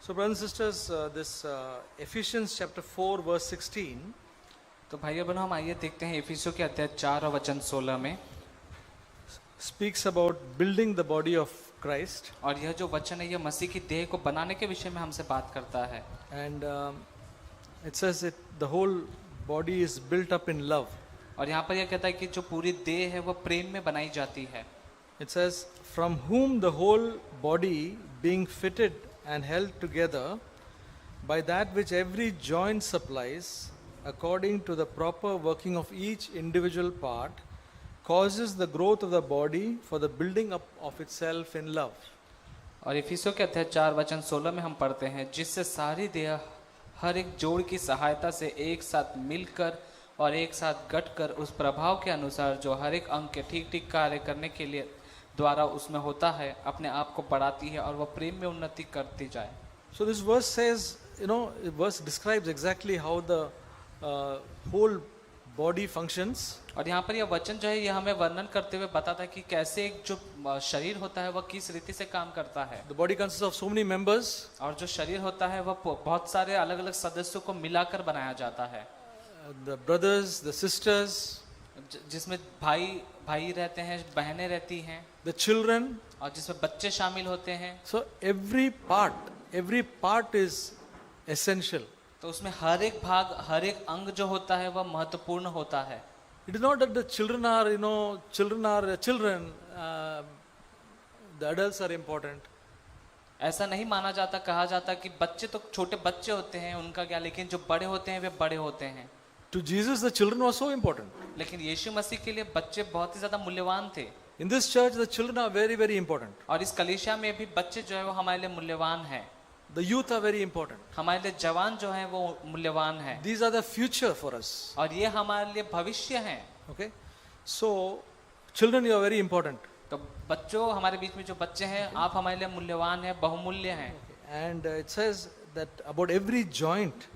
So, brothers and sisters, this Ephesians chapter 4, verse 16 तो भाइयों बहनों, हम आइए देखते हैं इफिसियों के अध्याय 4 और वचन 16 में। speaks about building the body of Christ. और यह जो वचन है यह मसीह की देह को बनाने के विषय में हमसे बात करता है। And it says that the whole body is built up in love. और यहाँ पर यह कहता है कि जो पूरी देह है वह प्रेम में बनाई जाती है। It says, from whom the whole body being fitted and held together by that which every joint supplies, according to the proper working of each individual part, causes the growth of the body for the building up of itself in love. और इफिसियों के अध्याय 4 वचन 16 में हम पढ़ते हैं, जिससे सारी देह हर एक जोड़ की सहायता से एक साथ मिलकर और एक साथ गठकर उस प्रभाव के अनुसार जो हर एक अंग के ठीक ठीक कार्य करने के लिए द्वारा उसमें होता है, अपने आप को बढ़ाती है और वह प्रेम में उन्नति करती जाए। So this verse says, verse describes exactly how the whole body functions. और यहाँ पर यह वचन जो है यह हमें वर्णन करते हुए बताता है कि कैसे एक जो शरीर होता है वह किस रीति से काम करता है। The body consists of so many members. और जो शरीर होता है वह बहुत सारे अलग अलग सदस्यों को मिलाकर बनाया जाता है। The brothers, the sisters, जिसमें भाई रहते हैं, बहनें रहती हैं, the children. और जिसमें बच्चे शामिल होते हैं। So every part is essential. तो उसमें हर एक भाग, हर एक अंग जो होता है वह महत्वपूर्ण होता है। It is not that the children are, children. The adults are important. ऐसा नहीं माना जाता, कहा जाता कि बच्चे तो छोटे बच्चे होते हैं, उनका क्या, लेकिन जो बड़े होते हैं वे बड़े होते हैं। To Jesus, the children were so important. लेकिन यीशु मसीह के लिए बच्चे बहुत ही ज्यादा मूल्यवान थे। In this church, the children are very, very important. और इस कलीसिया में भी बच्चे जो है वो हमारे लिए मूल्यवान है। The youth are very important. हमारे लिए जवान जो है वो मूल्यवान है। These are the future for us. और ये हमारे लिए भविष्य है। Okay, so children, you are very important. तो बच्चों, हमारे बीच में जो बच्चे हैं, आप हमारे लिए मूल्यवान है, बहुमूल्य हैं। And it says that about every joint.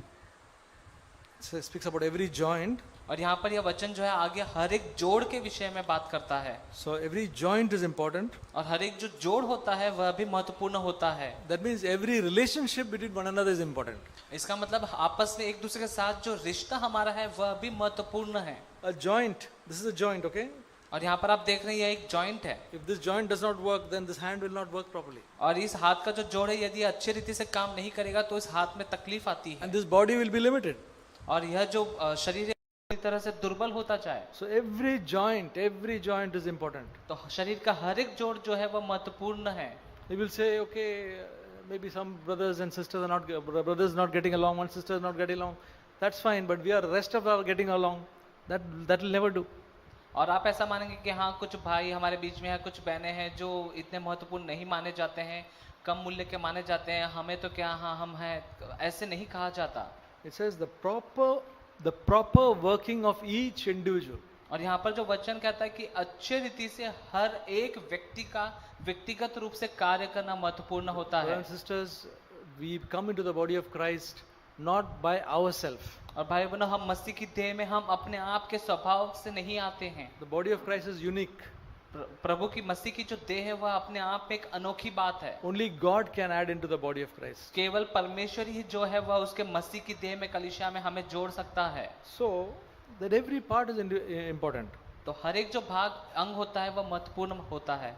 It speaks about every joint. और यहाँ पर यह वचन जो है आगे हर एक जोड़ के विषय में बात करता है। So every joint is important. और हर एक जो जोड़ होता है वह भी महत्वपूर्ण होता है। That means every relationship between one another is important. इसका मतलब आपस में एक दूसरे के साथ जो रिश्ता हमारा है वह भी महत्वपूर्ण है। A joint. This is a joint, okay? और यहाँ पर आप देख रहे हैं यह एक जॉइंट है। If this joint does not work, then this hand will not work properly. और इस हाथ का जो जोड़ है यदि अच्छी रीति से काम नहीं करेगा तो इस हाथ में तकलीफ आती है। And this body will be limited. और यह जो शरीर है पूरी तरह से दुर्बल होता जाए। So every joint is important. तो शरीर का हर एक जोड़ जो है वह महत्वपूर्ण है। You will say, okay, maybe some brothers and sisters are not getting along, one sister is not getting along. That's fine, but the rest of us are getting along. That will never do. और आप ऐसा मानेंगे कि हाँ, कुछ भाई हमारे बीच में है, कुछ बहनें हैं जो इतने महत्वपूर्ण नहीं माने जाते हैं, कम मूल्य के माने जाते हैं, हमें तो क्या, हाँ हम हैं, ऐसे नहीं कहा जाता। It says the proper working of each individual. और यहाँ पर जो वचन कहता है कि अच्छे रीति से हर एक व्यक्ति का व्यक्तिगत रूप से कार्य करना महत्वपूर्ण होता है। Brothers and sisters, we come into the body of Christ not by ourselves. और भाई बहनों, हम मसीह की देह में हम अपने आप के स्वभाव से नहीं आते हैं। The body of Christ is unique. प्रभु की मसीह की जो देह है वह अपने आप में एक अनोखी बात है। Only God can add into the body of Christ. केवल परमेश्वर ही जो है वह उसके मसीह की देह में, कलीसिया में हमें जोड़ सकता है। So that every part is important. तो हर एक जो भाग अंग होता है वह महत्वपूर्ण होता है।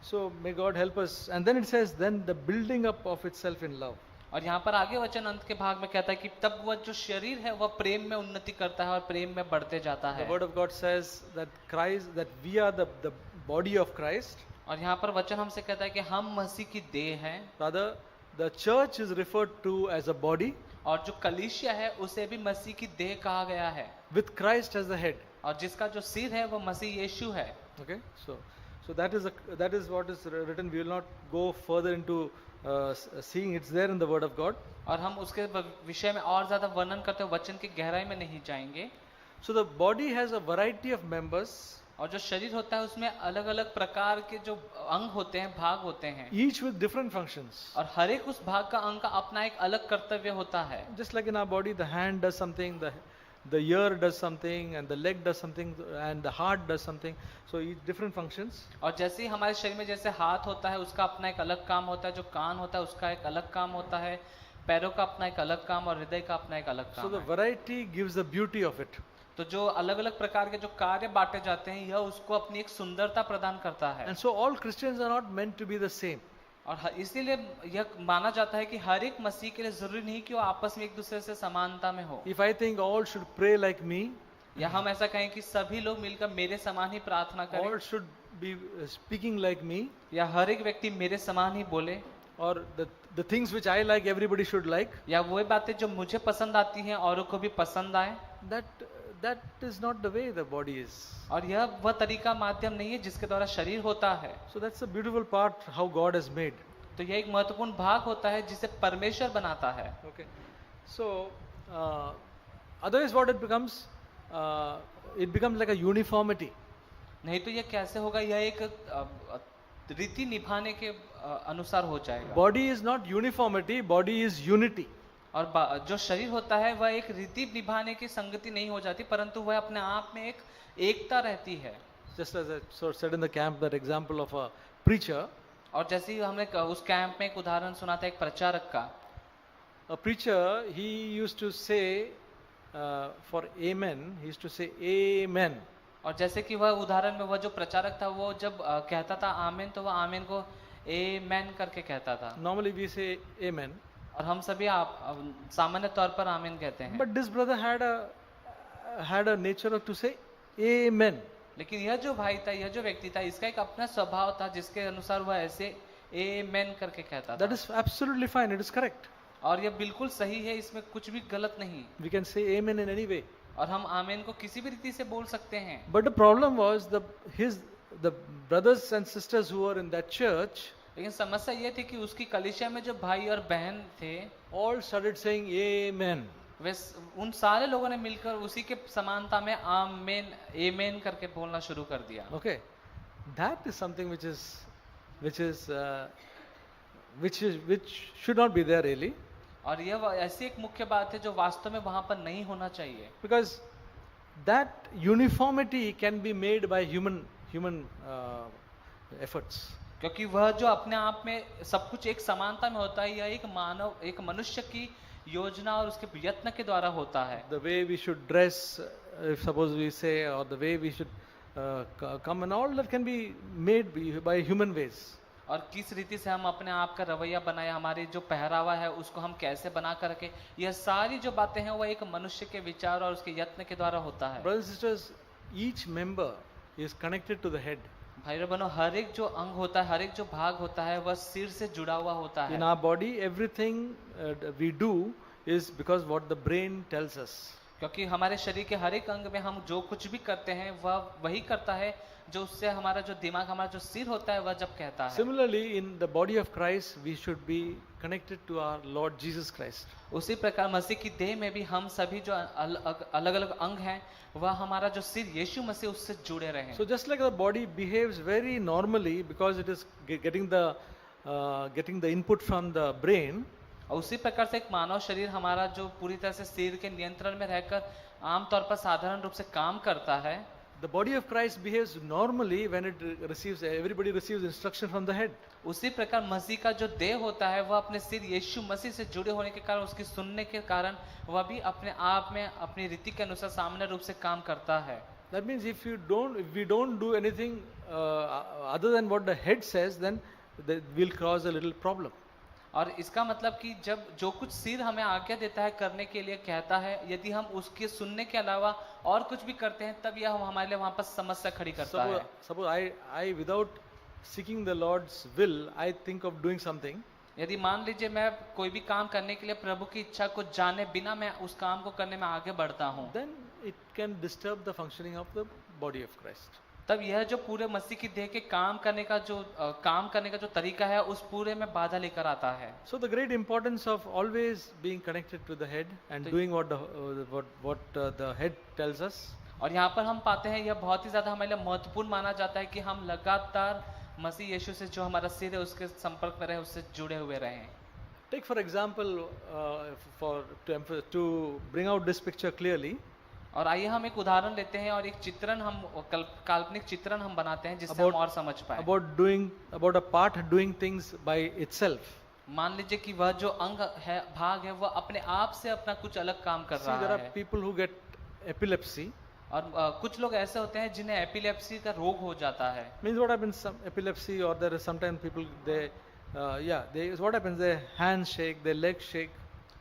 So may God help us. And then it says, then the building up of itself in love. और यहाँ पर आगे वचन अंत के भाग में कहता है कि तब वह जो शरीर है वह प्रेम में उन्नति करता है और प्रेम में बढ़ते जाता है। The word of God says that we are the body of Christ. और यहाँ पर वचन हमसे कहता है कि हम मसीह की देह हैं। Rather, the church is referred to as a body. और जो कलीसिया है उसे भी मसीह की देह कहा गया है। With Christ as the head. और जिसका जो सिर है वह मसीह यीशु है। Okay, so that is what is written. We will not go further into seeing. It's there in the word of God. और हम उसके विषय में और ज्यादा वर्णन करते हुए वचन की गहराई में नहीं जाएंगे। So the body has a variety of members. और जो शरीर होता है उसमें अलग अलग प्रकार के जो अंग होते हैं, भाग होते हैं। Each with different functions. और हर एक उस भाग का अंग का अपना एक अलग कर्तव्य होता है। Just like in our body, the hand does something, the ear does something, and the leg does something, and the heart does something. So each different functions. और जैसे ही हमारे शरीर में जैसे हाथ होता है उसका अपना एक अलग काम होता है, जो कान होता है उसका एक अलग काम होता है, पैरों का अपना एक अलग काम और हृदय का अपना एक अलग So काम the है। variety gives the beauty of it. तो जो अलग अलग प्रकार के जो कार्य बांटे जाते हैं यह उसको अपनी एक सुंदरता प्रदान करता है। And so all Christians are not meant to be the same. और इसीलिए यह माना जाता है कि हर एक मसीह के लिए जरूरी नहीं कि वो आपस में एक दूसरे से समानता में हो, If I think all should pray like me, या हम ऐसा कहें कि सभी लोग मिलकर मेरे समान ही प्रार्थना करें, all should be speaking like me, या हर एक व्यक्ति मेरे समान ही बोले, or the things which I like everybody should like, या वो बातें जो मुझे पसंद आती हैं औरों को भी पसंद आए, that is not the way the body is. और यह वह तरीका माध्यम नहीं है जिसके द्वारा शरीर होता है। So that's the beautiful part how God has made. तो यह एक महत्वपूर्ण भाग होता है जिसे परमेश्वर बनाता है। Okay. So otherwise what it becomes like a uniformity. नहीं तो यह कैसे होगा, यह एक रीति निभाने के अनुसार हो जाएगा। Body is not uniformity, body is unity. और जो शरीर होता है वह एक रीति निभाने की संगति नहीं हो जाती, परंतु वह अपने आप में एक एकता रहती है। Just as I said in the camp, that example of a preacher. और जैसे ही हमने उस कैंप में एक उदाहरण सुना था एक प्रचारक का। A preacher, he used to say for amen, he used to say amen. और जैसे कि वह उदाहरण में वह जो प्रचारक था वो जब कहता था आमेन, तो वह आमेन को एमेन करके कहता था। Normally we say amen. और हम सभी सामान्य तौर पर आमीन कहते हैं। But this brother had a nature to say amen. लेकिन यह जो भाई था, यह जो व्यक्ति था, इसका एक अपना स्वभाव था जिसके अनुसार वह ऐसे आमेन करके कहता था। That is absolutely fine. It is correct. और यह बिल्कुल सही है, इसमें कुछ भी गलत नहीं। We can say amen in any way. और हम आमीन को किसी भी रीति से बोल सकते हैं। But the problem was the brothers and sisters who were in that church, लेकिन समस्या यह थी कि उसकी कलीसिया में जो भाई और बहन थे, all started saying amen. वे उन सारे लोगों ने मिलकर उसी के समानता में आमेन आमेन करके बोलना शुरू कर दिया। Okay, that is something which should not be there really. और यह ऐसी एक मुख्य बात है जो वास्तव में वहां पर नहीं होना चाहिए, Because that uniformity can be made by human efforts. क्योंकि वह जो अपने आप में सब कुछ एक समानता में होता है, यह एक मनुष्य की योजना और उसके यत्न के द्वारा होता है। The way we should dress, if suppose we say, or the way we should come, and all that can be made by human ways. और किस रीति से हम अपने आप का रवैया बनाए, हमारी जो पहरावा है उसको हम कैसे बना करके, यह सारी जो बातें हैं वह एक मनुष्य के विचार और उसके यत्न के द्वारा होता है। Brothers and sisters, each member is connected to the head. भाई बहनों, हर एक जो अंग होता है, हर एक जो भाग होता है, वह सिर से जुड़ा हुआ होता In है। our body, everything we do is because what the brain tells us. क्योंकि हमारे शरीर के हर एक अंग में हम जो कुछ भी करते हैं वह वही करता है जो उससे हमारा जो दिमाग, हमारा जो सिर होता है वह जब कहता है। Similarly, in the body of Christ, we should be connected to our Lord Jesus Christ. उसी प्रकार मसीह की देह में भी हम सभी जो अलग अलग अंग हैं वह हमारा जो सिर यीशु मसीह उससे जुड़े रहें। So just like the body behaves very normally because it is getting the input from the brain, और उसी प्रकार से एक मानव शरीर हमारा जो पूरी तरह से सिर के नियंत्रण में रहकर आमतौर पर साधारण रूप से काम करता है, the body of Christ behaves normally when everybody receives instruction from the head. उसी प्रकार मसीह का जो देह होता है वह अपने सिर यीशु मसीह से जुड़े होने के कारण, उसकी सुनने के कारण वह भी अपने आप में अपनी रीति के अनुसार सामान्य रूप से काम करता है। That means if we don't do anything other than what the head says, then we'll cause a little problem. और इसका मतलब कि जब जो कुछ सिर हमें आज्ञा देता है करने के लिए कहता है, यदि हम उसके सुनने के अलावा और कुछ भी करते हैं तब यह हमारे लिए वहां पर समस्या खड़ी करता है। Suppose I without seeking the Lord's will, I think of doing something. यदि मान लीजिए मैं कोई भी काम करने के लिए प्रभु की इच्छा को जाने बिना मैं उस काम को करने में आगे बढ़ता हूँ, Then it can disturb the functioning of the body of Christ. तब यह जो पूरे मसीह की देह के काम करने का जो तरीका है उस पूरे में बाधा लेकर आता है। So the great importance of always being connected to the head and doing what the head tells us. और यहाँ पर हम पाते हैं यह बहुत ही ज्यादा हमारे लिए महत्वपूर्ण माना जाता है कि हम लगातार मसीह यीशु से जो हमारा सिर है उसके संपर्क में रहे, उससे जुड़े हुए रहें। Take for example, to bring out this picture clearly. और आइए हम एक उदाहरण लेते हैं और एक चित्रण हम काल्पनिक चित्रण हम बनाते हैं जिससे हम About- और समझ पाए। about a part doing things by itself. मान लीजिए कि वह जो अंग है, भाग है, वह अपने आप से अपना कुछ अलग काम कर See, there रहा are है। people who get epilepsy. और कुछ लोग ऐसे होते हैं जिन्हें एपिलेप्सी का रोग हो जाता है। Means what happens? Some epilepsy, or there is sometimes people what happens? Their hands shake, their legs shake.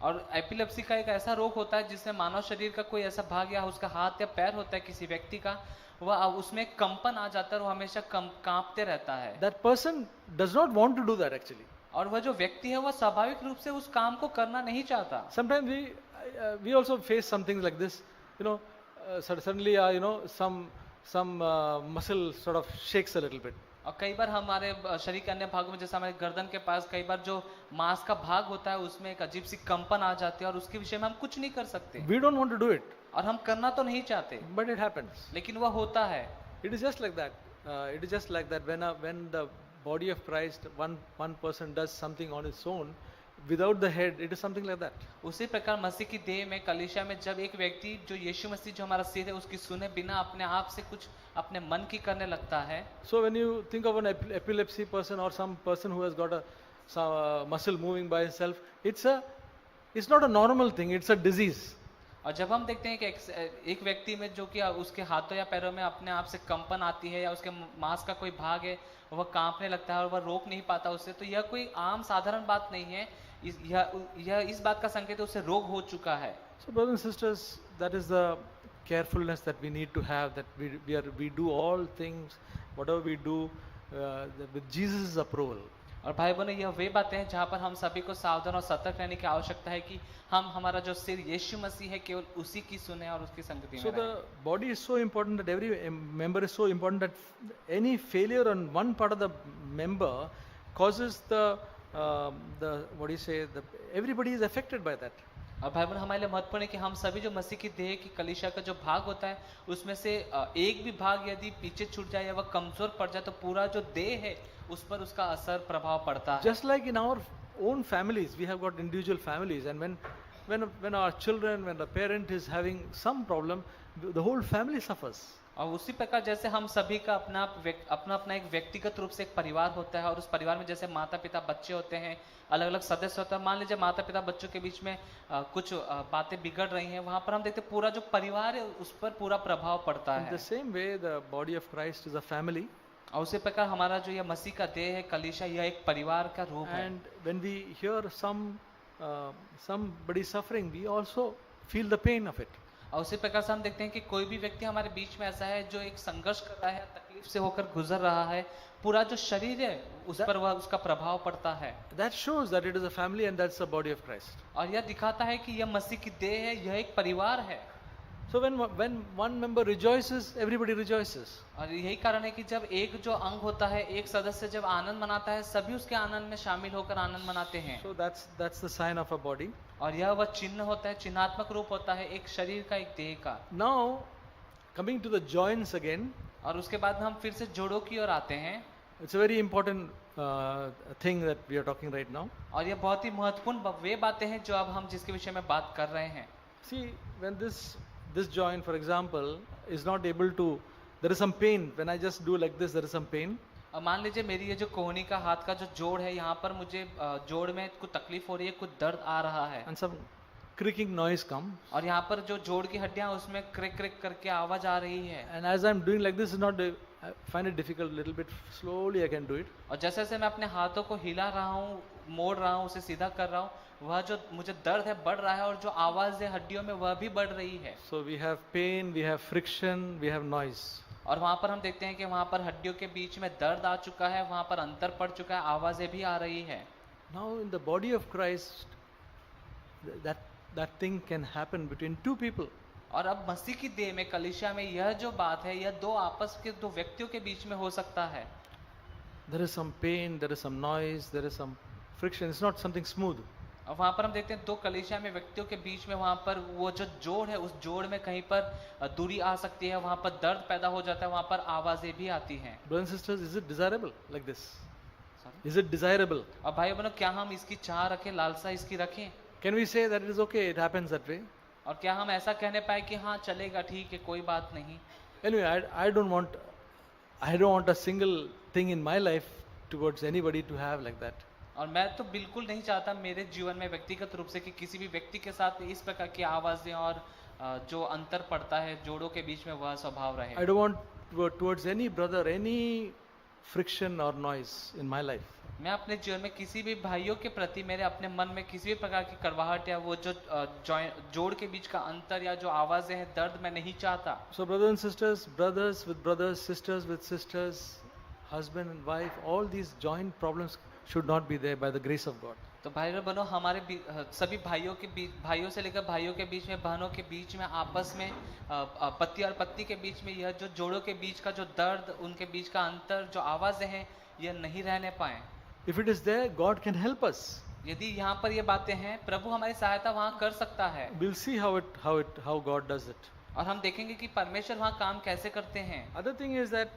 और एपिलेप्सी का एक ऐसा रोग होता है जिसमें मानव शरीर का कोई ऐसा भाग या उसका हाथ या पैर होता है किसी व्यक्ति का, वह उसमें कंपन आ जाता है और वो हमेशा कांपते रहता है। That person does not want to do that actually. और वह जो व्यक्ति है वह स्वाभाविक रूप से उस काम को करना नहीं चाहता। Sometimes we also face some things like this. You know, suddenly some muscle sort of shakes a little bit. और कई बार हमारे शरीर के अन्य भागों में, जैसे हमारे गर्दन के पास कई बार जो मांस का भाग होता है उसमें एक अजीब सी कंपन आ जाती है और उसके विषय में हम कुछ नहीं कर सकते We don't want to do it, और हम करना तो नहीं चाहते, but it happens. लेकिन वह होता है। It is just like that. It is just like that when the body of Christ, one person does something on its own, without the head, it is something like that. उसी प्रकार मसीह की देह में, कलीसिया में, जब एक व्यक्ति जो यीशु मसीह जो हमारा सिर है उसकी सुने बिना अपने आप से कुछ अपने मन की करने लगता है। So when you think of an epilepsy person or some person who has got some muscle moving by itself, it's not a normal thing. It's a disease. और जब हम देखते हैं कि एक व्यक्ति में जो कि उसके हाथों या पैरों में अपने आप से कंपन आती है या उसके मांस का कोई भाग है वह कांपने लगता है और वह रोक नहीं पाता उससे, तो यह कोई आम साधारण बात नहीं है। यह इस बात का संकेत है उसे रोग हो चुका है। So brothers and sisters, that is the carefulness that we need to have, that we do all things, whatever we do, with Jesus' approval. और भाई बहनों, यह वे बातें हैं जहाँ पर हम सभी को सावधान और सतर्क रहने की आवश्यकता है कि हम हमारा जो सिर यीशु मसीह है केवल उसी की सुने और उसकी संगति So में रहें। the body is so important, that every member is so important, that any failure on one part of the member causes everybody is affected by that. और भाई बहन, हमारे लिए महत्वपूर्ण है कि हम सभी जो मसीह की देह की कलीसिया का जो भाग होता है उसमें से एक भी भाग यदि पीछे छूट जाए या वह कमजोर पड़ जाए तो पूरा जो देह है उस पर उसका असर प्रभाव पड़ता है। Just like in our own families, we have got individual families, and when our children, when the parent is having some problem, the whole family suffers. और उसी प्रकार जैसे हम सभी का अपना अपना एक व्यक्तिगत रूप से एक परिवार होता है और उस परिवार में जैसे माता पिता बच्चे होते हैं, अलग अलग सदस्य होता है। मान लीजिए माता पिता बच्चों के बीच में कुछ बातें बिगड़ रही हैं, वहां पर हम देखते हैं पूरा जो परिवार है उस पर पूरा प्रभाव पड़ता In है। the same way, the body of Christ is a family, और उसी प्रकार हमारा जो यह मसीह का देह है कलीसिया, यह एक परिवार का रूप है। and when we hear somebody suffering, we also feel the pain of it. और उसी प्रकार से हम देखते हैं कि कोई भी व्यक्ति हमारे बीच में ऐसा है जो एक संघर्ष कर रहा है, तकलीफ से होकर गुजर रहा है, पूरा जो शरीर है उस पर वह उसका प्रभाव पड़ता है। That shows that it is a family, and that's the body of Christ. और यह दिखाता है कि यह मसीह की देह है, यह एक परिवार है। So when one member rejoices, everybody rejoices. और यही कारण है कि जब एक जो अंग होता है, एक सदस्य जब आनंद मनाता है, सभी उसके आनंद में शामिल होकर आनंद मनाते हैं। So that's the sign of a body. और यह वह चिन्ह होता है, चिन्हात्मक रूप होता है एक शरीर का, एक देह का। Now, coming to the joints again, और उसके बाद हम फिर से जोड़ों की ओर आते हैं। it's a very important thing that we are talking right now. और यह बहुत ही महत्वपूर्ण वे बातें हैं जो अब हम जिसके विषय में बात कर रहे हैं। See, when this joint, for example, is not able to, there is some pain. When I just do like this, there is some pain. अब मान लीजिए मेरी ये जो कोहनी का हाथ का जो जोड़ है, यहाँ पर मुझे जोड़ में कुछ तकलीफ हो रही है, कुछ दर्द आ रहा है। And some creaking noise comes. और यहाँ पर जो जोड़ की हड्डियां उसमें क्रिक क्रिक करके आवाज आ रही है। And as I'm doing like this, I find it difficult, little bit slowly I can do it. और जैसे जैसे मैं अपने हाथों को हिला रहा हूँ, मोड़ रहा हूँ, उसे सीधा कर रहा हूँ, वह जो मुझे दर्द है बढ़ रहा है और जो आवाज है हड्डियों में वह भी बढ़ रही है। So we have pain, we have friction, we have noise. और वहाँ पर हम देखते हैं कि वहाँ पर हड्डियों के बीच में दर्द आ चुका है, वहाँ पर अंतर पड़ चुका है, आवाजें भी आ रही है। Now in the body of Christ, that thing can happen between two people. और अब मसीह की देह में, कलीसिया में यह जो बात है, यह दो आपस के दो व्यक्तियों के बीच में हो सकता है। There is some pain, there is some noise, there is some friction. It's not something smooth. और वहाँ पर हम देखते हैं दो कलीसिया में व्यक्तियों के बीच में वहाँ पर वो जो जोड़ है उस जोड़ में कहीं पर दूरी आ सकती है, वहाँ पर दर्द पैदा हो जाता है, वहाँ पर आवाजें भी आती हैं। Brothers and sisters, is it desirable like this? Is it desirable? और भाई बहनों, क्या हम इसकी चाह रखें, लालसा इसकी रखें? Can we say that it is okay, it happens that way? और क्या हम ऐसा कहने पाए कि हाँ चलेगा, ठीक है, कोई बात नहीं? Anyway, I don't want a single thing in my life towards anybody to have like that. और मैं तो बिल्कुल नहीं चाहता मेरे जीवन में व्यक्तिगत रूप से कि किसी भी व्यक्ति के साथ इस प्रकार की आवाजें और जो अंतर पड़ता है जोड़ों के बीच में वह स्वभाव I रहे। don't want towards any brother any friction or noise in my life. मैं अपने जीवन में किसी भी भाइयों के प्रति मेरे अपने मन में किसी भी प्रकार की कड़वाहट या वो जो जोड़ के बीच का अंतर या जो आवाजें हैं, दर्द मैं नहीं चाहता। So brothers and sisters, brothers with brothers, sisters with sisters, husband and wife, all these joint problems should not be there by the grace of God. तो भाई और बहनों, हमारे सभी भाइयों के बीच, भाइयों से लेकर भाइयों के बीच में, बहनों के बीच में, आपस में, पति और पत्नी के बीच में यह जो जोड़ों के बीच का जो दर्द, उनके बीच का अंतर, जो आवाजें हैं, यह नहीं रहने पाए। If it is there, God can help us. यदि यहाँ पर ये बातें हैं, प्रभु हमारी सहायता वहाँ कर सकता है। We'll see how God does it. और हम देखेंगे कि परमेश्वर वहाँ काम कैसे करते हैं। Other thing is that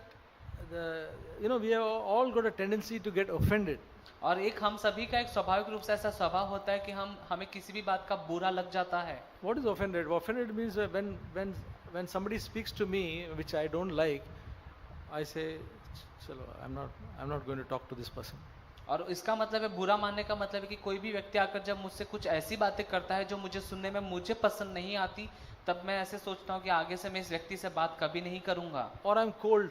we have all got a tendency to get offended. और एक हम सभी का एक स्वाभाविक रूप से ऐसा स्वभाव होता है कि हमें किसी भी बात का बुरा लग जाता है। What is offended? Offended means when somebody speaks to me which I don't like, I say, "Chalo, I'm not going to talk to this person." और इसका मतलब है, बुरा मानने का मतलब है कि कोई भी व्यक्ति आकर जब मुझसे कुछ ऐसी बातें करता है जो मुझे सुनने में मुझे पसंद नहीं आती, तब मैं ऐसे सोचता हूँ कि आगे से मैं इस व्यक्ति से बात कभी नहीं करूंगा। Or I'm cold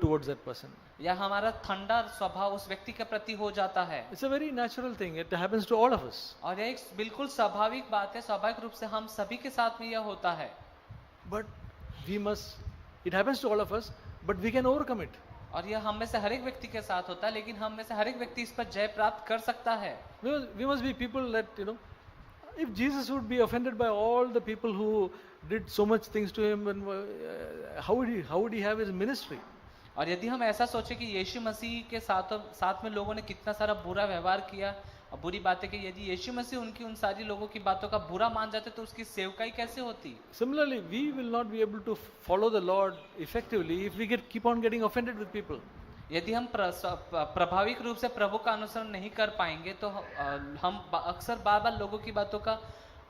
towards that person. या हमारा ठंडा स्वभाव उस व्यक्ति के प्रति हो जाता है। It's a very natural thing. It happens to all of us. और यह एक बिल्कुल स्वाभाविक बात है, स्वाभाविक रूप से हम सभी के साथ में यह होता है। But it happens to all of us, but we can overcome it. और यह हम में से हर एक व्यक्ति के साथ होता है, लेकिन हम में से हर एक व्यक्ति इस पर जय प्राप्त कर सकता है। We must be people that, if Jesus would be offended by all the people who did so much things to him, and how would he have his ministry? और यदि हम ऐसा सोचे कि यीशु मसीह के साथ में लोगों ने कितना सारा बुरा व्यवहार किया और बुरी बातें की, यदि यीशु मसीह उनकी उन सारी लोगों की बातों का बुरा मान जाते तो उसकी सेवकाई कैसे होती? Similarly, we will not be able to follow the Lord effectively if we keep on getting offended with people. यदि हम प्रभाविक रूप से प्रभु का अनुसरण नहीं कर पाएंगे तो हम अक्सर बार बार लोगों की बातों का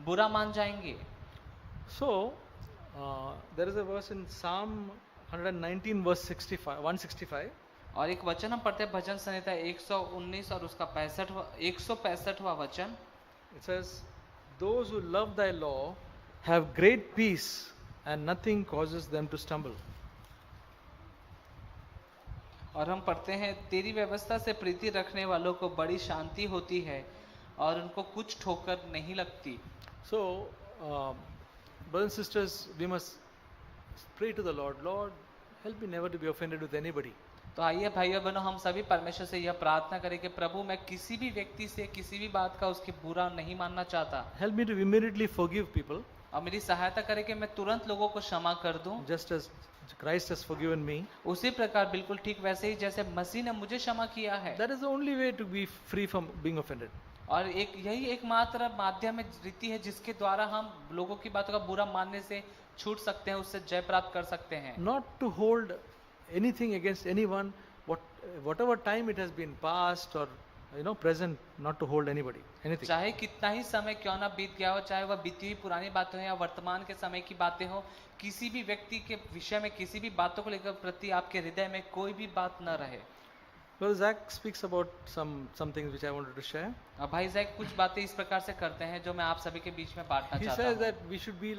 बुरा मान जाएंगे। So, there is a verse in Psalm 119 verse 165. और एक वचन हम पढ़ते हैं भजन संहिता 119 और उसका 165वां वचन। It says, "Those who love thy law have great peace, and nothing causes them to stumble." और हम पढ़ते हैं, तेरी व्यवस्था से प्रीति रखने वालों को बड़ी शांति होती है और उनको कुछ ठोकर नहीं लगती। So, brothers and sisters, we must pray to the Lord. Lord, help me never to be offended with anybody. तो आइए भाइयों बहनों, हम सभी परमेश्वर से यह प्रार्थना करें कि प्रभु, मैं किसी भी व्यक्ति से किसी भी बात का उसकी बुरा नहीं मानना चाहता। Help me to immediately forgive people, और मेरी सहायता करें कि मैं तुरंत लोगों को क्षमा कर दूं, just as Christ has forgiven me. उसी प्रकार बिल्कुल ठीक वैसे ही जैसे मसीह ने मुझे क्षमा किया है। That is the only way to be free from being offended. और यही एकमात्र माध्यम है, रीति है, जिसके द्वारा हम लोगों की बातों का बुरा मानने से छूट सकते हैं, उससे जय प्राप्त कर सकते हैं। Not to hold anything against anyone, whatever time it has been past or present, not to hold anything. चाहे कितना ही समय क्यों ना बीत गया हो, चाहे वह बीती हुई पुरानी बातें हो या वर्तमान के समय की बातें हो, किसी भी व्यक्ति के विषय में, किसी भी बातों को लेकर प्रति आपके हृदय में कोई भी बात न रहे। Well, Zach speaks about some things which I wanted to share. अब भाई जैक कुछ बातें इस प्रकार से करते हैं जो मैं आप सभी के बीच में बांटना He चाहता says हूँ। that we should be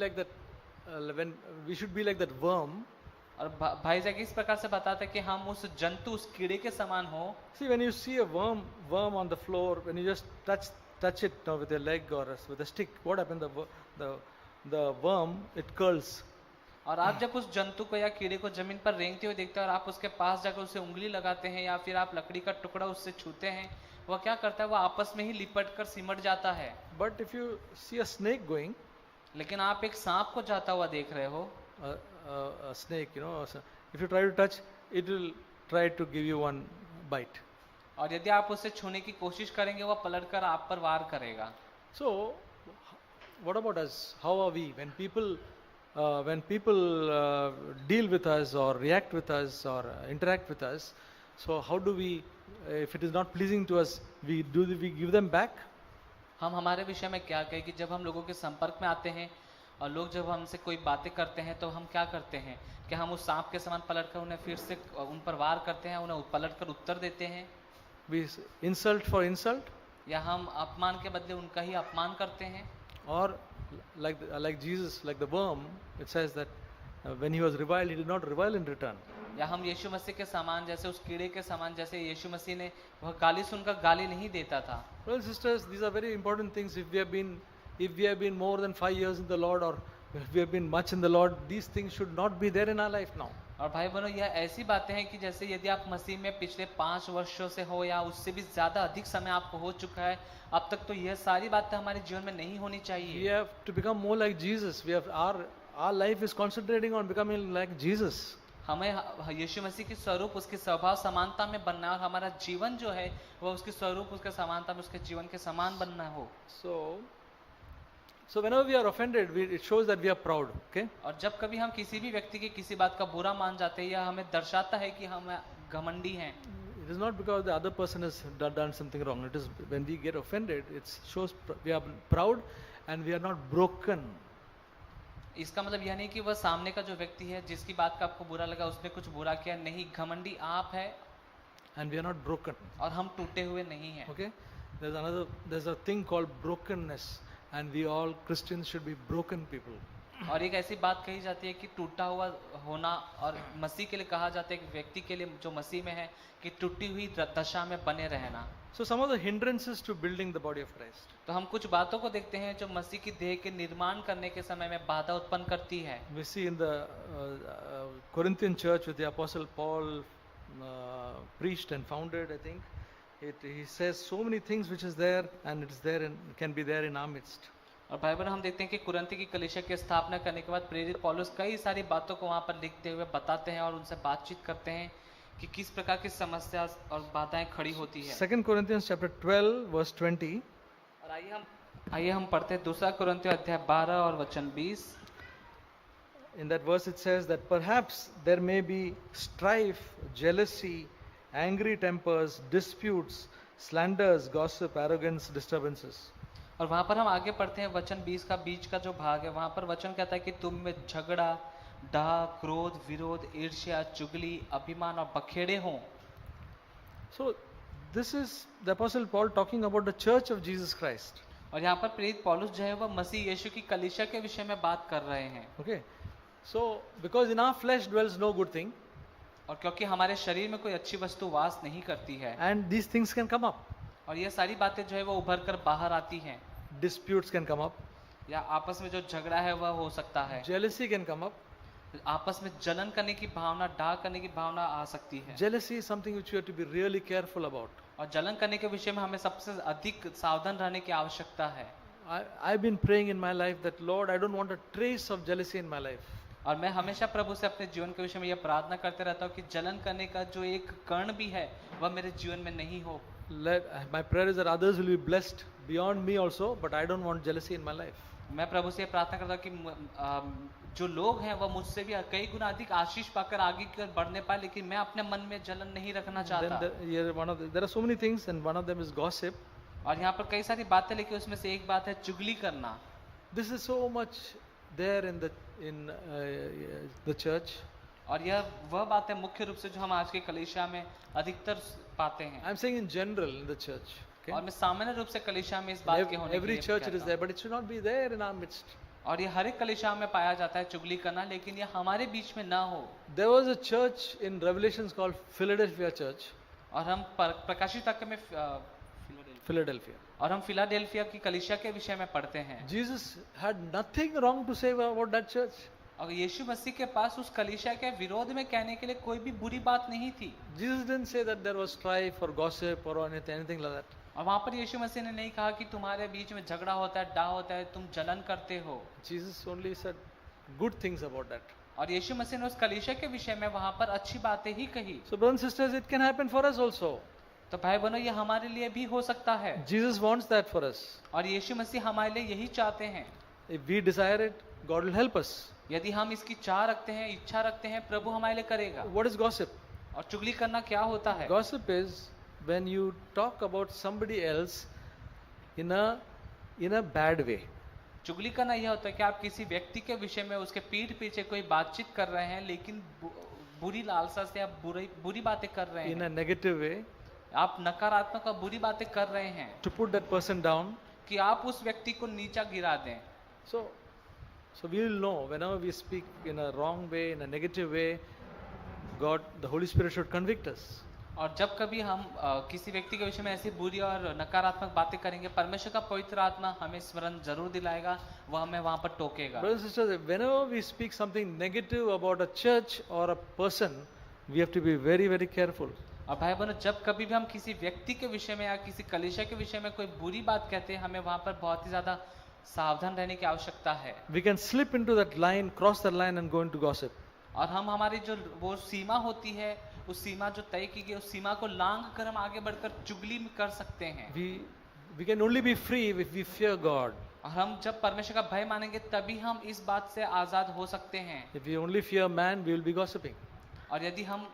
like that worm. और भाई जैक इस प्रकार से बताते हैं कि हम उस जंतु, उस कीड़े के समान हो। See, when you see a worm on the floor, when you just touch it with your leg or with a stick, what happens? The worm, it curls. और आप जब उस जंतु को या कीड़े को जमीन पर रेंगते हुए देखते हैं और आप उसके पास जाकर उसे उंगली लगाते हैं या फिर आप लकड़ी का टुकड़ा उससे छूते हैं, वह क्या करता है? वह आपस में ही लिपट कर सिमट जाता है। But if you see a snake going, लेकिन आप एक सांप को जाता हुआ देख रहे हो, a snake, if you try to touch, it will try to give you one bite. और यदि आप उसे छूने की कोशिश करेंगे, वह पलटकर आप पर वार करेगा। So, what about us? How are we when people deal with us or react with us or interact with us? So how do we, if it is not pleasing to us, we give them back? हम हमारे विषय में क्या कहें कि जब हम लोगों के संपर्क में आते हैं और लोग जब हमसे कोई बातें करते हैं तो हम क्या करते हैं कि हम उस सांप के समान पलट कर उन्हें फिर से उन पर वार करते हैं, उन्हें पलट कर उत्तर देते हैं, We insult for insult, या हम अपमान के बदले उनका ही अपमान करते हैं। or like Jesus, like the worm, it says that when he was reviled, he did not revile in return. या हम यीशु मसीह के समान, जैसे उस कीड़े के समान, जैसे यीशु मसीह ने वह गाली सुनकर गाली नहीं देता था। Brothers and sisters, these are very important things. If we have been more than 5 years in the Lord, or if we have been much in the Lord, these things should not be there in our life now. और भाई बहनों, यह ऐसी बातें हैं कि जैसे यदि आप मसीह में पिछले 5 वर्षों से हो या उससे भी ज्यादा अधिक समय आपको हो चुका है, अब तक तो यह सारी बातें हमारे जीवन में नहीं होनी We चाहिए। have to become more like Jesus. Our life is concentrating on becoming like Jesus. हमें यीशु मसीह की स्वरूप, उसकी स्वभाव समानता में बनना है, और हमारा जीवन जो है वह उसकी स्वरूप, उसके समानता में, उसके जीवन के समान बनना हो। So whenever we are offended, it shows that we are proud. Okay. और जब कभी हम किसी भी व्यक्ति की किसी बात का बुरा मान जाते हैं, यह हमें दर्शाता है कि हम घमंडी हैं। It is not because the other person has done something wrong. It is when we get offended, it shows we are proud and we are not broken. इसका मतलब यह नहीं कि वह सामने का जो व्यक्ति है जिसकी बात का आपको बुरा लगा उसने कुछ बुरा किया, नहीं, घमंडी आप है And we are not broken. और हम टूटे हुए नहीं हैं। Okay. There's a thing called brokenness, and we all Christians should be broken people. और एक ऐसी बात कही जाती है कि टूटा हुआ होना, और मसीह के लिए कहा जाता है कि व्यक्ति के लिए जो मसीह में है कि टूटी हुई दशा में बने रहना। So some of the hindrances to building the body of Christ. तो हम कुछ बातों को देखते हैं जो मसीह की देह के निर्माण करने के समय में बाधा उत्पन्न करती है। We see in the Corinthian church with the Apostle Paul preached and founded, I think. He says so many things which is there, and it is there and can be there in our midst. और भाई बहन, हम देखते हैं कि Corinth की कलीसिया की स्थापना करने के बाद प्रेरित पौलुस कई सारी बातों को वहाँ पर लिखते हुए बताते हैं और उनसे बातचीत करते हैं कि किस प्रकार की समस्या और बाधाएं खड़ी होती है। 2 Corinthians chapter 12 verse 20. और आइए हम पढ़ते हैं 2 कुरिन्थियों अध्याय 12 और वचन 20। In that verse it says that perhaps there may be strife, jealousy, angry tempers, disputes, slanders, gossip, arrogance, disturbances. और वहाँ पर हम आगे पढ़ते हैं वचन 20 का बीच का जो भाग है, वहाँ पर वचन कहता है कि तुम में झगड़ा, डाह, क्रोध, विरोध, ईर्ष्या, चुगली, अभिमान और बखेड़े हों। So this is the Apostle Paul talking about the church of Jesus Christ. और यहाँ पर प्रेरित पौलुस जो है वह मसीह यीशु की कलीसिया के विषय में बात कर रहे हैं। Okay. So because in our flesh dwells no good thing, और क्योंकि हमारे शरीर में कोई अच्छी वस्तु वास नहीं करती है, and these things can come up. और ये सारी बातें जो है वो उभर कर बाहर आती हैं, Disputes can come up, या आपस में जो झगड़ा है वह हो सकता है, jealousy can come up. आपस में जलन करने की भावना, डाह करने की भावना आ सकती है। Jealousy is something which you have to be really careful about. और जलन करने के विषय में हमें सबसे अधिक सावधान रहने की आवश्यकता है। I've been praying in my life that Lord, I don't want a trace of jealousy in my life. और मैं हमेशा प्रभु से अपने जीवन के विषय में यह प्रार्थना करते रहता हूँ कि जलन करने का जो एक कण भी है वह मेरे जीवन में नहीं हो। My prayer is that others will be blessed beyond me also, but I don't want jealousy in my life. मैं प्रभु से प्रार्थना करता हूँ कि जो लोग हैं वह मुझसे भी कई गुना अधिक आशीष पाकर आगे की ओर बढ़ने पाए, लेकिन मैं अपने मन में जलन नहीं रखना चाहता। There are so many things, and one of them is gossip. और यहाँ पर कई सारी बातें लिखी, उसमें से एक बात है चुगली करना। This is so much there in the church. और यह वह बात है मुख्य रूप से जो हम आज के कलीसिया में अधिकतर पाते हैं। I'm saying in general in the church. Okay? और मैं सामान्य रूप से कलीसिया में इस बात के होने Every church it is there, but it should not be there in our midst. और ये हर एक कलीसिया में पाया जाता है चुगली करना, लेकिन ये हमारे बीच में ना हो। There was a church in Revelations called Philadelphia Church. और हम प्रकाशित वाक्य में Philadelphia. और हम फिलाडेल्फिया की कलीसिया के विषय में पढ़ते हैं। Jesus had nothing wrong to say about that church. और यीशु मसीह के पास उस कलीसिया के विरोध में कहने के लिए कोई भी बुरी बात नहीं थी। Jesus didn't say that there was strife or gossip or anything like that. और वहाँ पर यीशु मसीह ने नहीं कहा कि तुम्हारे बीच में झगड़ा होता है, डाह होता है, तुम जलन करते हो। Jesus only said good things about that. और यीशु मसीह ने उस कलीसिया के विषय में वहाँ पर अच्छी बातें ही कही। So brothers and sisters, it can happen for us also. तो भाई बहनों, ये हमारे लिए भी हो सकता है। Jesus wants that for us. और यीशु मसीह हमारे लिए यही चाहते हैं। If we desire it, God will help us. यदि हम इसकी चाह रखते हैं, इच्छा रखते हैं, प्रभु हमारे लिए करेगा। What is gossip? और चुगली करना क्या होता है? Gossip is when you talk about somebody else in a bad way. चुगली करना यह होता है कि आप किसी व्यक्ति के विषय में उसके पीठ पीछे कोई बातचीत कर रहे हैं, लेकिन बुरी लालसा से आप बुरी बातें कर रहे in हैं, a negative way, आप नकारात्मक और बुरी बातें कर रहे हैं to put that person down. कि आप उस व्यक्ति को नीचा गिरा दें। So, so we will know whenever we speak in a wrong way, in a negative way, God, the Holy Spirit should convict us. और जब कभी हम किसी व्यक्ति के विषय में ऐसी बुरी और नकारात्मक बातें करेंगे, परमेश्वर का पवित्र आत्मा हमें स्मरण जरूर दिलाएगा, वह हमें वहां पर टोकेगा। Brothers and sisters, whenever we speak something negative about a church or a person, we have to be very, very careful. और भाई बहनों, जब कभी भी हम किसी व्यक्ति के विषय में या किसी कलीसिया के विषय में कोई बुरी बात कहते हैं, हमें वहां पर बहुत ही ज्यादा सावधान रहने की आवश्यकता है। We can slip into that line, cross that line and go into gossip. और हम हमारी जो वो सीमा होती है, उस सीमा जो तय की गई, उस सीमा को लांघ कर हम आगे बढ़कर चुगली में कर सकते हैं। We can only be free if we fear God. और हम जब परमेश्वर का भय मानेंगे तभी हम इस बात से आजाद हो सकते हैं। If we only fear man, we will be gossiping. और यदि हम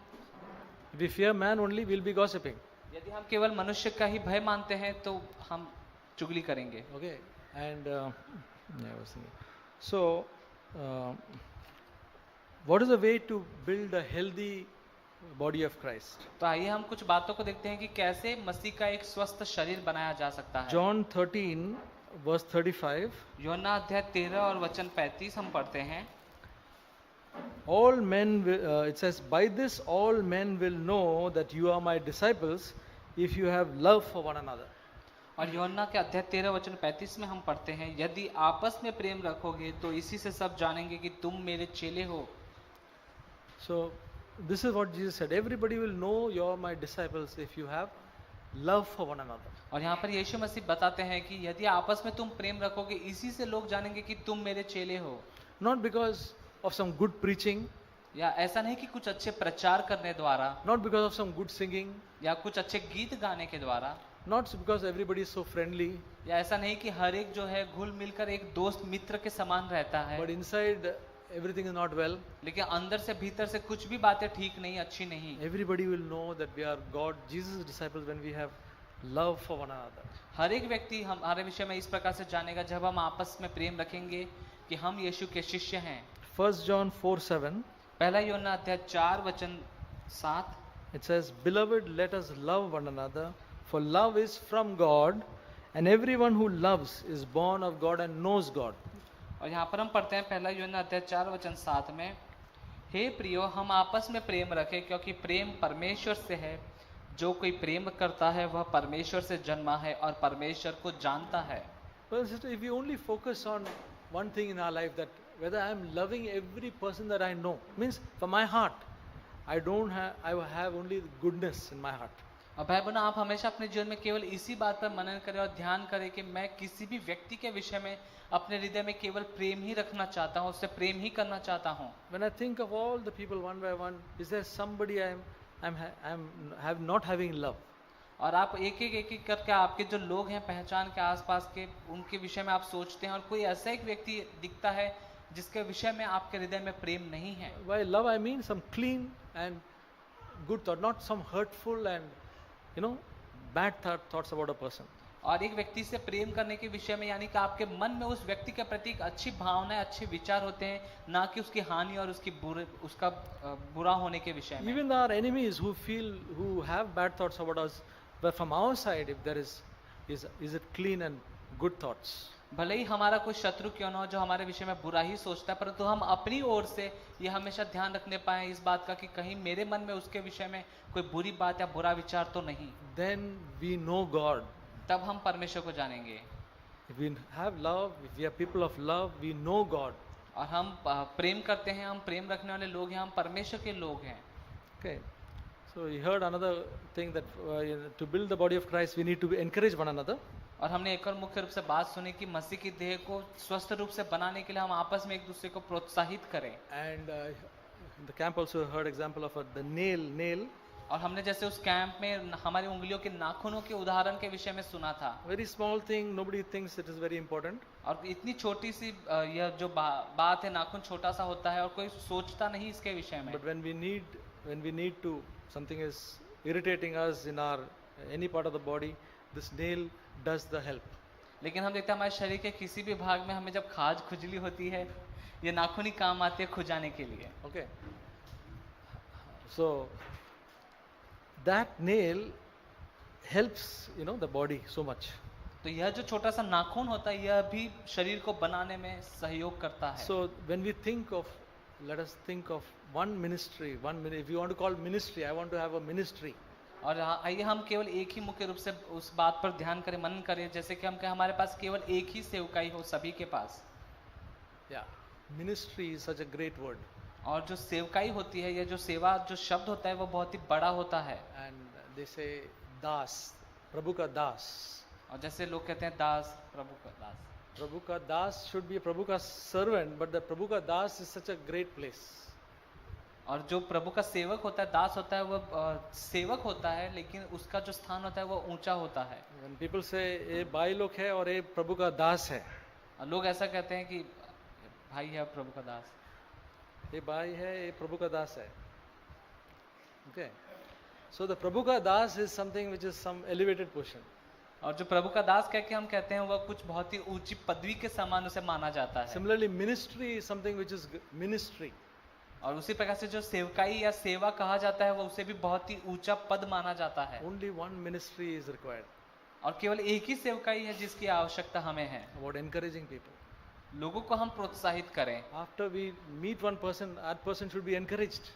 only, we will be gossiping. यदि हम केवल मनुष्य का ही भय मानते हैं तो हम चुगली करेंगे। Okay, and yeah, I was thinking. So, what is the way to build a healthy body of Christ? तो आइए हम कुछ बातों को देखते हैं कि कैसे मसीह का एक स्वस्थ शरीर बनाया जा सकता है। John 13, verse 35. यूहन्ना अध्याय 13 और वचन 35 हम पढ़ते हैं। All men, it says, by this all men will know that you are my disciples if you have love for one another. और यूहन्ना के अध्याय 13 वचन 35 में हम पढ़ते हैं, यदि आपस में प्रेम रखोगे तो इसी से सब जानेंगे कि तुम मेरे चेले हो। So, this is what Jesus said. Everybody will know you are my disciples if you have love for one another. और यहाँ पर यीशु मसीह बताते हैं कि यदि आपस में तुम प्रेम रखोगे, इसी से लोग जानेंगे कि तुम मेरे चेले हो। Not because of some good preaching, या ऐसा नहीं कि कुछ अच्छे प्रचार करने द्वारा, not because of some good singing, या कुछ अच्छे गीत गाने के द्वारा, not because everybody is so friendly, या ऐसा नहीं कि हर एक जो है घुल मिलकर एक दोस्त मित्र के समान रहता है, but inside everything is not well. लेकिन अंदर से भीतर से कुछ भी बातें ठीक नहीं, अच्छी नहीं। Everybody will know that we are God, Jesus' disciples when we have love for one another. हर एक व्यक्ति हमारे विषय में इस प्रकार से जानेगा जब हम आपस में प्रेम रखेंगे कि हम यीशु के शिष्य हैं। 1 John 4:7. पहला यूहन्ना अध्याय 4 वचन 7, It says, Beloved, let us love one another, for love is from God, and everyone who loves is born of God and knows God. और यहाँ पर हम पढ़ते हैं पहला यूहन्ना अध्याय 4 वचन 7 में, हे प्रियो, हम आपस में प्रेम रखें क्योंकि प्रेम परमेश्वर से है। जो कोई प्रेम करता है वह परमेश्वर से जन्मा है और परमेश्वर को जानता है। Well, sister, if we only focus on one thing in our life, that whether I am loving every person that I know, means from my heart, I have only goodness in my heart. और भाई बहनों, आप हमेशा अपने जीवन में केवल इसी बात पर मनन करें और ध्यान करें कि मैं किसी भी व्यक्ति के विषय में अपने हृदय में केवल प्रेम ही रखना चाहता हूँ, उससे प्रेम ही करना चाहता हूँ। When I think of all the people one by one, is there somebody I am not having love? और आप एक एक करके आपके जो लोग हैं पहचान के आसपास के, उनके विषय में आप सोचते हैं और कोई ऐसा एक व्यक्ति दिखता है जिसके विषय में आपके हृदय में प्रेम नहीं है। By love I mean some clean and good thought, not some hurtful and bad thoughts about a person. और एक व्यक्ति से प्रेम करने के विषय में यानी कि आपके मन में उस व्यक्ति के प्रति एक अच्छी भावनाएं, अच्छे विचार होते हैं, ना कि उसकी हानि और उसका बुरा होने के विषय में। Even our enemies who have bad thoughts about us, but from our side, if there is it clean and good thoughts? भले ही हमारा कोई शत्रु क्यों ना हो जो हमारे विषय में बुरा ही सोचता है, परंतु हम अपनी ओर से ये हमेशा ध्यान रखने पाए इस बात का कि कहीं मेरे मन में उसके विषय में कोई बुरी बात या बुरा विचार तो नहीं। Then we know God. तब हम परमेश्वर को जानेंगे। If we have love, if we are people of love, we know God. और हम प्रेम करते हैं, हम प्रेम रखने वाले लोग हैं, हम परमेश्वर के लोग हैं। Okay. So you heard another thing that to build the body of Christ, we need to encourage one another. और हमने एक और मुख्य रूप से बात सुनी कि मसीह की देह को स्वस्थ रूप से बनाने के लिए हम आपस में एक दूसरे को प्रोत्साहित करें। And in the camp also heard example of the nail. और हमने जैसे उस कैंप में हमारी उंगलियों के नाखूनों के उदाहरण के विषय में सुना था। Very small thing, nobody thinks it is very important. और इतनी छोटी सी यह जो बात है, नाखून छोटा सा होता है और कोई सोचता नहीं इसके विषय में। But when we need to, something is irritating us in our any part of the body, this nail does the help. लेकिन हम देखते हैं हमारे शरीर के किसी भी भाग में हमें जब खाज खुजली होती है, ये नाखून ही काम आते हैं खुजाने के लिए। Okay. So that nail helps, the body so much. तो यह जो छोटा सा नाखून होता है यह भी शरीर को बनाने में सहयोग करता है। So when we think of, let us think of one ministry, if you want to call ministry, I want to have a ministry. और आइए हम केवल एक ही मुख्य रूप से उस बात पर ध्यान करें, मनन करें, जैसे कि हम कहें हमारे पास केवल एक ही सेवकाई हो सभी के पास। Yeah, ministry is such a great word. और जो सेवकाई होती है, यह जो सेवा जो शब्द होता है वो बहुत ही बड़ा होता है। And they say das, प्रभु का दास। और जैसे लोग कहते हैं दास, प्रभु का दास। प्रभु का दास should be प्रभु का servant, but the प्रभु का दास is such a great place. और जो प्रभु का सेवक होता है, दास होता है, वो सेवक होता है, लेकिन उसका जो स्थान होता है वो ऊंचा होता है। When people say ये भाई लोग है और ये प्रभु का दास है, और लोग ऐसा कहते हैं कि भाई है प्रभु का दास, ये भाई है, ये प्रभु का दास है। Okay, so the प्रभु का दास is something which is some elevated position. और जो प्रभु का दास कह के हम कहते हैं वह कुछ बहुत ही ऊंची पदवी के समान उसे माना जाता है। Similarly, ministry is something which is ministry. और उसी प्रकार से जो सेवकाई या सेवा कहा जाता है वो उसे भी बहुत ही ऊंचा पद माना जाता है। Only one ministry is required. और केवल एक ही सेवकाई है जिसकी आवश्यकता हमें है, About encouraging people. लोगों को हम प्रोत्साहित करें। After we meet one person, that person should be encouraged.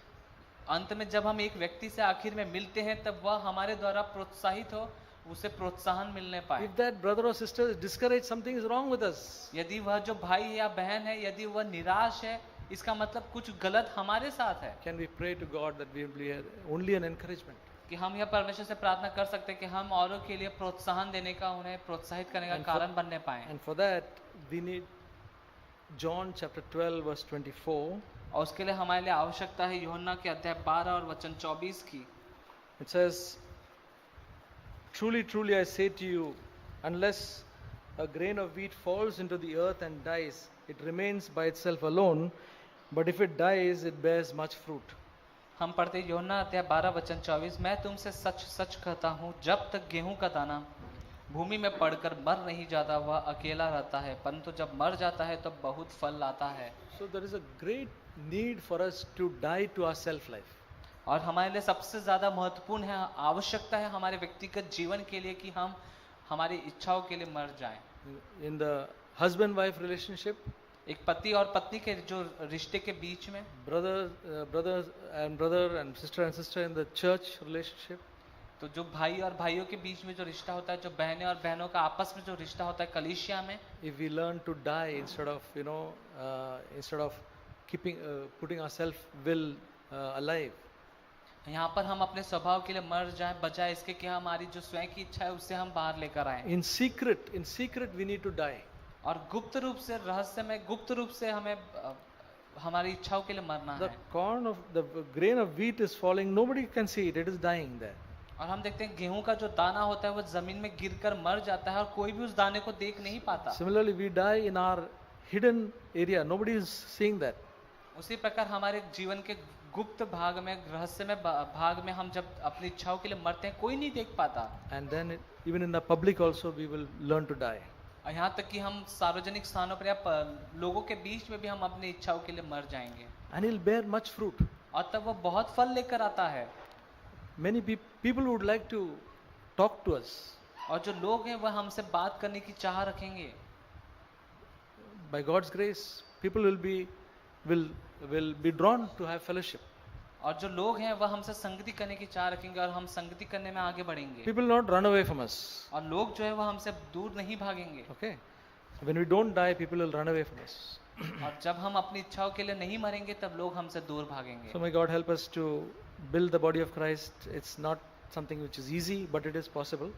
अंत में जब हम एक व्यक्ति से आखिर में मिलते हैं तब वह हमारे द्वारा प्रोत्साहित हो, उसे प्रोत्साहन मिलने पाए। If that brother or sister is discouraged, something is wrong with us. यदि वह जो भाई या बहन है, यदि वह निराश है, इसका मतलब कुछ गलत हमारे साथ है। Can we pray to God that we will be only an encouragement? कि हम यह परमेश्वर से प्रार्थना कर सकते हैं कि हम औरों के लिए प्रोत्साहन देने का, उन्हें प्रोत्साहित करने का कारण बनने पाए। And for that, we need John chapter 12 verse 24. और उसके लिए हमारे लिए आवश्यकता है यूहन्ना के अध्याय 12 और वचन 24 की। It says, "Truly, truly, I say to you, unless a grain of wheat falls into the earth and dies, it remains by itself alone. But if it dies, it bears much fruit." हम पढ़ते हैं यूहन्ना अध्याय 12 वचन 24, मैं तुमसे सच सच कहता हूँ, जब तक गेहूं का दाना भूमि में पड़कर मर नहीं जाता वह अकेला रहता है, परंतु जब मर जाता है तो बहुत फल लाता है। So there is a great need for us to die to our self life. और हमारे लिए सबसे ज्यादा महत्वपूर्ण है, आवश्यकता है हमारे व्यक्तिगत जीवन के लिए कि हम हमारी इच्छाओं के लिए मर जाएं। In the husband-wife relationship, एक पति और पत्नी के जो रिश्ते के बीच में, brother and sister in the church relationship, तो जो भाई और भाइयों के बीच में जो रिश्ता होता है, जो बहनें और बहनों का आपस में जो रिश्ता होता है कलीसिया में, if we learn to die instead of putting our self will alive, यहाँ पर हम अपने स्वभाव के लिए मर जाएं, बजाय इसके कि हमारी जो स्वयं की इच्छा है उससे हम बाहर लेकर आए। in secret we need to die. और गुप्त रूप से, रहस्य में गुप्त रूप से हमें हमारी इच्छाओं के लिए मरना The है। the grain of wheat is falling, nobody can see it, it is dying there. और हम देखते हैं गेहूं का जो दाना होता है वो जमीन में गिरकर मर जाता है और कोई भी उस दाने को देख नहीं पाता। Similarly, we die in our hidden area, nobody is seeing that. उसी प्रकार हमारे जीवन के गुप्त भाग में, रहस्य में भाग में हम जब अपनी इच्छाओं के लिए मरते हैं कोई नहीं देख पाता। And then even in the public also we will learn to die. और यहाँ तक कि हम सार्वजनिक स्थानों पर या लोगों के बीच में भी हम अपनी इच्छाओं के लिए मर जाएंगे। And he'll bear much fruit. और तब वो बहुत फल लेकर आता है। Many people would like to talk to us. और जो लोग हैं वह हमसे बात करने की चाह रखेंगे। By God's grace, people will be drawn to have fellowship. और जो लोग हैं वह हमसे संगति करने की चाह रखेंगे और हम संगति करने में आगे बढ़ेंगे। People will not run away from us. और लोग जो है वह हमसे दूर नहीं भागेंगे। Okay. When we don't die, people will run away from us. और जब हम अपनी इच्छाओं के लिए नहीं मरेंगे तब लोग हमसे दूर भागेंगे। So may God help us to build the body of Christ. It's not something which is easy, but it is possible.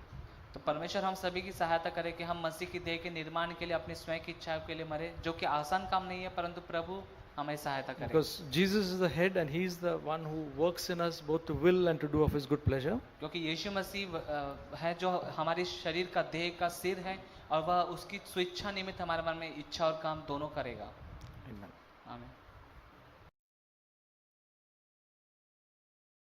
तो परमेश्वर हम सभी की सहायता करे कि हम मसीह की देह के निर्माण के लिए अपनी स्वयं की इच्छाओं के लिए मरे, जो कि आसान काम नहीं है, परंतु प्रभु हमें सहायता करे। Because Jesus is the head and He is the one who works in us both to will and to do of His good pleasure. क्योंकि यीशु मसीह है जो हमारे शरीर का, देह का सिर है और वह उसकी स्वेच्छा निमित्त हमारे मन में इच्छा और काम दोनों करेगा। Amen. आमीन।